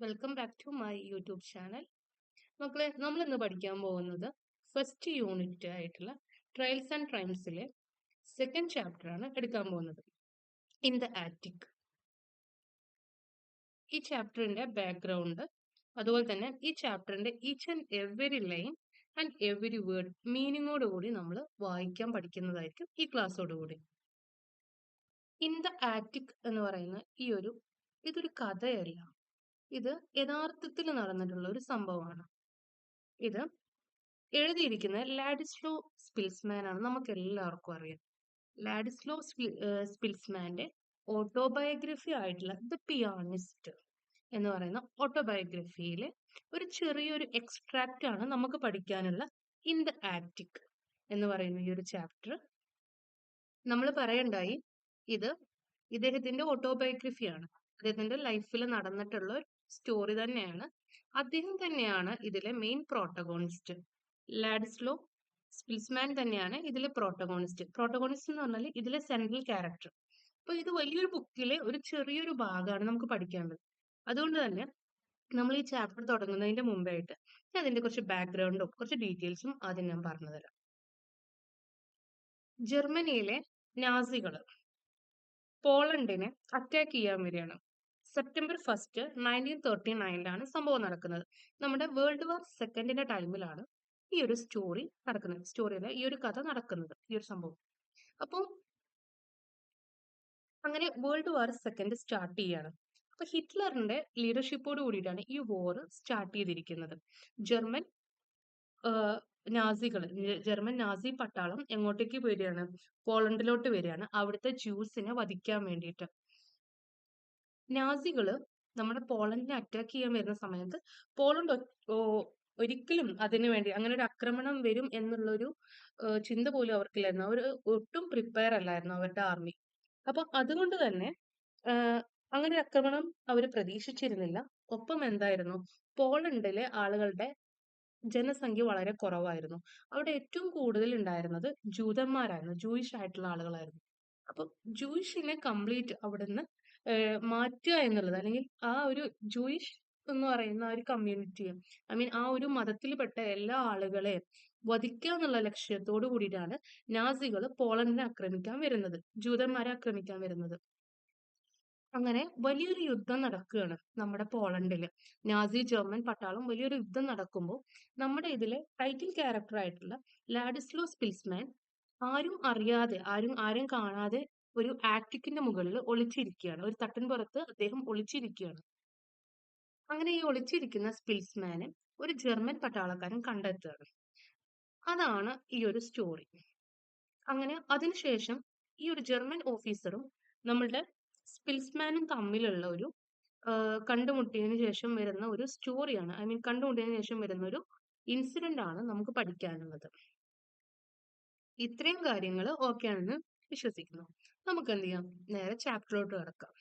Welcome back to my YouTube channel. മക്കളെ, നമ്മൾ ഇന്ന് പഠിക്കാൻ പോകുന്നത് ഫസ്റ്റ് യൂണിറ്റ് ആയിട്ടുള്ള ട്രയൽസ് ആൻഡ് ട്രൈംസിലെ സെക്കൻഡ് ചാപ്റ്റർ ആണ് എടുക്കാൻ പോകുന്നത്, ഇൻ ദ ആറ്റിക്. ഈ ചാപ്റ്ററിന്റെ ബാക്ക്ഗ്രൗണ്ട്, അതുപോലെ തന്നെ ഈ ചാപ്റ്ററിന്റെ each and every line and every word മീനിങ്ങോടുകൂടി നമ്മൾ വായിക്കാൻ പഠിക്കുന്നതായിരിക്കും ഈ ക്ലാസ്സോടുകൂടി. ഇൻ ദ ആറ്റിക് എന്ന് പറയുന്ന ഇതൊരു കഥയല്ല, ഇത് യഥാർത്ഥത്തിൽ നടന്നിട്ടുള്ള ഒരു സംഭവമാണ്. ഇത് എഴുതിയിരിക്കുന്നത് ലാഡിസ്ലോ സ്പിൽസ്മാൻ ആണ്. നമുക്ക് എല്ലാവർക്കും അറിയാം. ലാഡിസ്ലോ സ്പിൽസ്മാന്റെ ഓട്ടോബയോഗ്രഫി ആയിട്ടുള്ള ദ പിയാനിസ്റ്റ് എന്ന് പറയുന്ന ഓട്ടോബയോഗ്രഫിയിലെ ഒരു ചെറിയൊരു എക്സ്ട്രാക്റ്റ് ആണ് നമുക്ക് പഠിക്കാനുള്ള ഇൻ ദ ആറ്റിക് എന്ന് പറയുന്ന ഈ ഒരു ചാപ്റ്റർ. നമ്മൾ പറയണ്ടായി, ഇത് ഇദ്ദേഹത്തിന്റെ ഓട്ടോബയോഗ്രഫിയാണ്, അദ്ദേഹത്തിന്റെ ലൈഫിൽ നടന്നിട്ടുള്ള ഒരു സ്റ്റോറി തന്നെയാണ്. അദ്ദേഹം തന്നെയാണ് ഇതിലെ മെയിൻ പ്രോട്ടഗോണിസ്റ്റ്. ലാഡിസ്ലോ സ്പിൽസ്മാൻ തന്നെയാണ് ഇതിലെ പ്രോട്ടഗോണിസ്റ്റ്. പ്രോട്ടഗോണിസ്റ്റ് എന്ന് പറഞ്ഞാൽ ഇതിലെ സെൻട്രൽ ക്യാരക്ടർ. അപ്പൊ ഇത് വലിയൊരു ബുക്കിലെ ഒരു ചെറിയൊരു ഭാഗമാണ് നമുക്ക് പഠിക്കേണ്ടത്. അതുകൊണ്ട് തന്നെ നമ്മൾ ഈ ചാപ്റ്റർ തുടങ്ങുന്നതിന്റെ മുമ്പായിട്ട് അതിന്റെ കുറച്ച് ബാക്ക്ഗ്രൗണ്ടും കുറച്ച് ഡീറ്റെയിൽസും ആദ്യം ഞാൻ പറഞ്ഞുതരാം. ജർമ്മനിയിലെ നാസികൾ പോളണ്ടിനെ അറ്റാക്ക് ചെയ്യാൻ വരികയാണ്. സെപ്റ്റംബർ 1, 1939 സംഭവം നടക്കുന്നത്. നമ്മുടെ വേൾഡ് വാർ സെക്കൻഡിന്റെ ടൈമിലാണ് ഈ ഒരു സ്റ്റോറി നടക്കുന്നത്. സ്റ്റോറിയിലെ ഈ ഒരു കഥ നടക്കുന്നത്, ഈ ഒരു സംഭവം. അപ്പം അങ്ങനെ വേൾഡ് വാർ സെക്കൻഡ് സ്റ്റാർട്ട് ചെയ്യാണ്. അപ്പൊ ഹിറ്റ്ലറിന്റെ ലീഡർഷിപ്പോട് കൂടിയിട്ടാണ് ഈ വാർ സ്റ്റാർട്ട് ചെയ്തിരിക്കുന്നത്. ജർമ്മൻ നാസി പട്ടാളം എങ്ങോട്ടേക്ക് വരികയാണ്? പോളണ്ടിലോട്ട് വരികയാണ്, അവിടുത്തെ ജ്യൂസിനെ വധിക്കാൻ വേണ്ടിയിട്ട്. നാസികള് നമ്മുടെ പോളണ്ടിനെ അറ്റാക്ക് ചെയ്യാൻ വരുന്ന സമയത്ത് പോളണ്ട് ഒരിക്കലും അതിനു വേണ്ടി അങ്ങനെ ഒരു ആക്രമണം വരും എന്നുള്ളൊരു ചിന്ത പോലും അവർക്കില്ലായിരുന്നു. അവർ ഒട്ടും പ്രിപ്പയർ അല്ലായിരുന്നു, അവരുടെ ആർമി. അപ്പൊ അതുകൊണ്ട് തന്നെ അങ്ങനെ ഒരു ആക്രമണം അവർ പ്രതീക്ഷിച്ചിരുന്നില്ല. ഒപ്പം എന്തായിരുന്നു, പോളണ്ടിലെ ആളുകളുടെ ജനസംഖ്യ വളരെ കുറവായിരുന്നു. അവിടെ ഏറ്റവും കൂടുതൽ ഉണ്ടായിരുന്നത് ജൂതന്മാരായിരുന്നു, ജൂയിഷ് ആയിട്ടുള്ള ആളുകളായിരുന്നു. അപ്പൊ ജൂയിഷിനെ കംപ്ലീറ്റ് അവിടുന്ന് മാറ്റുക എന്നുള്ളത്, അല്ലെങ്കിൽ ആ ഒരു ജൂയിഷ് എന്ന് പറയുന്ന ഒരു കമ്മ്യൂണിറ്റി, ആ ഒരു മതത്തിൽപ്പെട്ട എല്ലാ ആളുകളെയും വധിക്കുക എന്നുള്ള ലക്ഷ്യത്തോടു കൂടിയിട്ടാണ് നാസികൾ പോളണ്ടിനെ ആക്രമിക്കാൻ വരുന്നത്, ജൂതന്മാരെ ആക്രമിക്കാൻ വരുന്നത്. അങ്ങനെ വലിയൊരു യുദ്ധം നടക്കുകയാണ് നമ്മുടെ പോളണ്ടില്. നാസി ജർമ്മൻ പട്ടാളം വലിയൊരു യുദ്ധം നടക്കുമ്പോൾ നമ്മുടെ ഇതിലെ ടൈറ്റിൽ ക്യാരക്ടർ ആയിട്ടുള്ള ലാഡിസ്ലോ സ്പിൽസ്മാൻ ആരും അറിയാതെ, ആരും കാണാതെ ഒരു ആറ്റിക്കിന്റെ മുകളിൽ ഒളിച്ചിരിക്കുകയാണ്. ഒരു തട്ടിൻ പുറത്ത് അദ്ദേഹം ഒളിച്ചിരിക്കുകയാണ്. അങ്ങനെ ഈ ഒളിച്ചിരിക്കുന്ന സ്പിൽസ്മാനെ ഒരു ജർമ്മൻ പട്ടാളക്കാരൻ കണ്ടെത്തുകയാണ്. അതാണ് ഈ ഒരു സ്റ്റോറി. അങ്ങനെ അതിനുശേഷം ഈ ഒരു ജർമ്മൻ ഓഫീസറും നമ്മളുടെ സ്പിൽസ്മാനും തമ്മിലുള്ള ഒരു കണ്ടുമുട്ടിയതിനു ശേഷം വരുന്ന ഒരു സ്റ്റോറിയാണ്. കണ്ടുമുട്ടിയതിനു ശേഷം വരുന്ന ഒരു ഇൻസിഡന്റ് ആണ് നമുക്ക് പഠിക്കാനുള്ളത്. ഇത്രയും കാര്യങ്ങൾ ഓക്കെ ആണെന്ന് വിശ്വസിക്കുന്നു. നമുക്ക് എന്ത് ചെയ്യാം, നേരെ ചാപ്റ്ററിലോട്ട് കിടക്കാം.